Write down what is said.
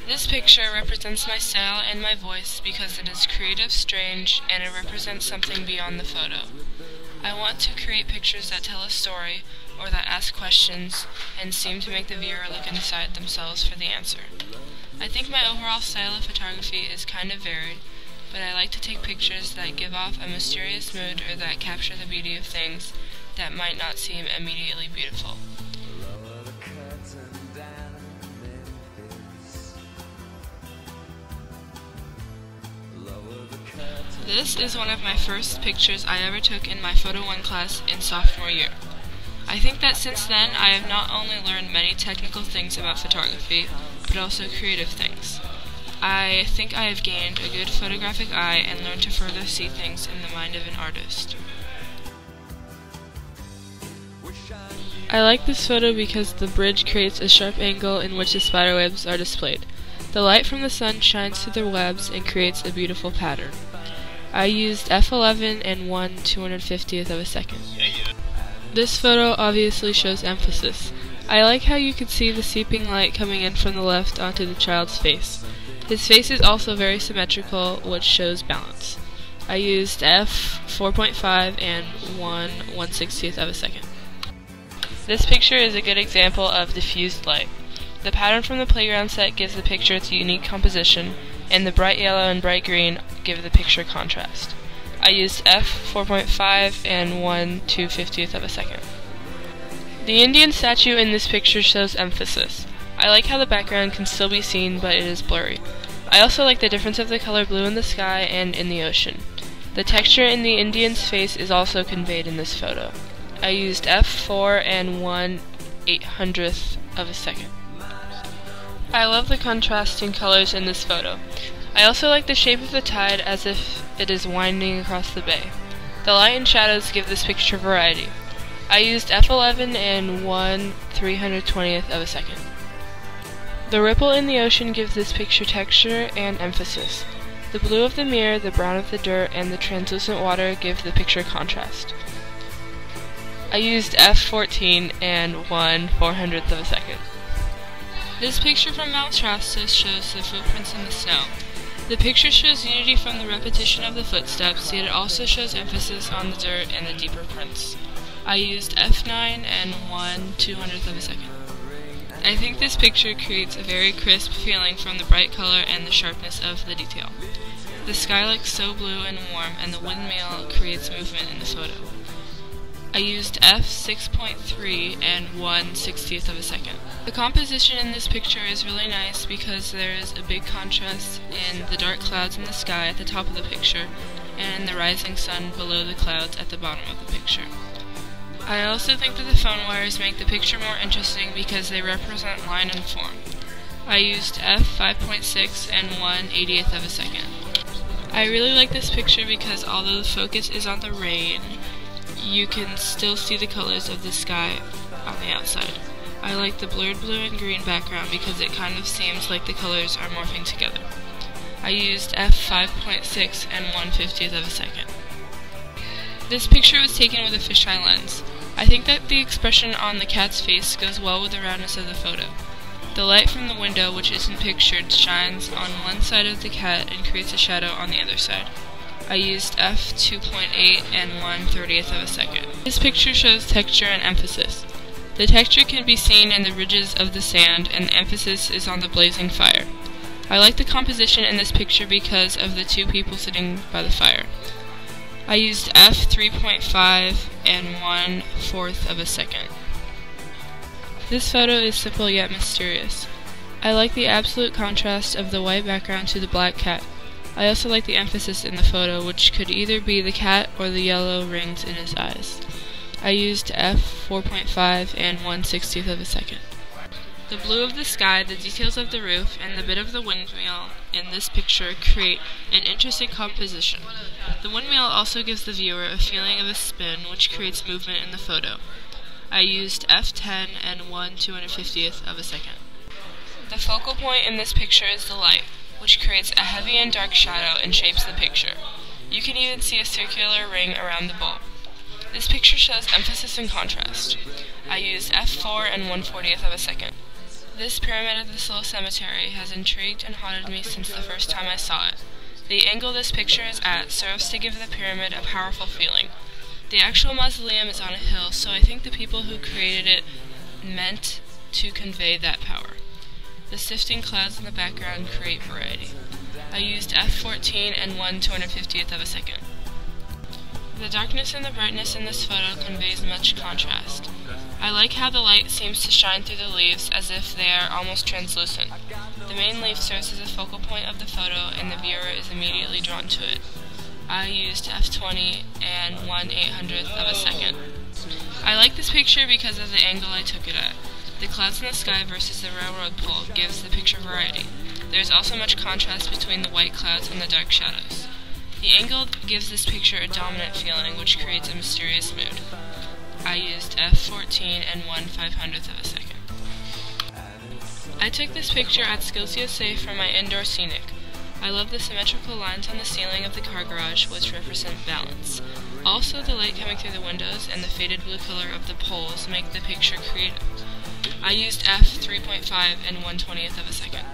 This picture represents my style and my voice because it is creative, strange, and it represents something beyond the photo. I want to create pictures that tell a story or that ask questions and seem to make the viewer look inside themselves for the answer. I think my overall style of photography is kind of varied, but I like to take pictures that give off a mysterious mood or that capture the beauty of things that might not seem immediately beautiful. This is one of my first pictures I ever took in my Photo 1 class in sophomore year. I think that since then I have not only learned many technical things about photography, but also creative things. I think I have gained a good photographic eye and learned to further see things in the mind of an artist. I like this photo because the bridge creates a sharp angle in which the spiderwebs are displayed. The light from the sun shines through the webs and creates a beautiful pattern. I used f11 and 1/250th of a second. This photo obviously shows emphasis. I like how you can see the seeping light coming in from the left onto the child's face. His face is also very symmetrical, which shows balance. I used f4.5 and 1/160th of a second. This picture is a good example of diffused light. The pattern from the playground set gives the picture its unique composition, and the bright yellow and bright green give the picture contrast. I used f4.5 and 1/250th of a second. The Indian statue in this picture shows emphasis. I like how the background can still be seen, but it is blurry. I also like the difference of the color blue in the sky and in the ocean. The texture in the Indian's face is also conveyed in this photo. I used f4 and 1/800th of a second. I love the contrasting colors in this photo. I also like the shape of the tide as if it is winding across the bay. The light and shadows give this picture variety. I used f11 and 1/320th of a second. The ripple in the ocean gives this picture texture and emphasis. The blue of the mirror, the brown of the dirt, and the translucent water give the picture contrast. I used f14 and 1/400th of a second. This picture from Mount Shasta shows the footprints in the snow. The picture shows unity from the repetition of the footsteps, yet it also shows emphasis on the dirt and the deeper prints. I used f9 and 1/200th of a second. I think this picture creates a very crisp feeling from the bright color and the sharpness of the detail. The sky looks so blue and warm, and the windmill creates movement in the photo. I used f6.3 and 1/60th of a second. The composition in this picture is really nice because there is a big contrast in the dark clouds in the sky at the top of the picture and the rising sun below the clouds at the bottom of the picture. I also think that the phone wires make the picture more interesting because they represent line and form. I used f5.6 and 1/80th of a second. I really like this picture because although the focus is on the rain, you can still see the colors of the sky on the outside. I like the blurred blue and green background because it kind of seems like the colors are morphing together. I used f5.6 and 1/50th of a second. This picture was taken with a fisheye lens. I think that the expression on the cat's face goes well with the roundness of the photo. The light from the window, which isn't pictured, shines on one side of the cat and creates a shadow on the other side. I used f2.8 and 1/30th of a second. This picture shows texture and emphasis. The texture can be seen in the ridges of the sand, and the emphasis is on the blazing fire. I like the composition in this picture because of the two people sitting by the fire. I used f3.5 and 1/4th of a second. This photo is simple yet mysterious. I like the absolute contrast of the white background to the black cat. I also like the emphasis in the photo, which could either be the cat or the yellow rings in his eyes. I used f4.5 and 1/60th of a second. The blue of the sky, the details of the roof, and the bit of the windmill in this picture create an interesting composition. The windmill also gives the viewer a feeling of a spin, which creates movement in the photo. I used f10 and 1/250th of a second. The focal point in this picture is the light, which creates a heavy and dark shadow and shapes the picture. You can even see a circular ring around the bulb. This picture shows emphasis and contrast. I used f4 and 1/40th of a second. This pyramid of this little cemetery has intrigued and haunted me since the first time I saw it. The angle this picture is at serves to give the pyramid a powerful feeling. The actual mausoleum is on a hill, so I think the people who created it meant to convey that power. The sifting clouds in the background create variety. I used f14 and 1/250th of a second. The darkness and the brightness in this photo conveys much contrast. I like how the light seems to shine through the leaves as if they are almost translucent. The main leaf serves as a focal point of the photo and the viewer is immediately drawn to it. I used f20 and 1/800th of a second. I like this picture because of the angle I took it at. The clouds in the sky versus the railroad pole gives the picture variety. There is also much contrast between the white clouds and the dark shadows. The angle gives this picture a dominant feeling, which creates a mysterious mood. I used f14 and 1/500th of a second. I took this picture at Skills USA for my indoor scenic. I love the symmetrical lines on the ceiling of the car garage, which represent balance. Also, the light coming through the windows and the faded blue color of the poles make the picture creative. I used f3.5 and 1/20th of a second.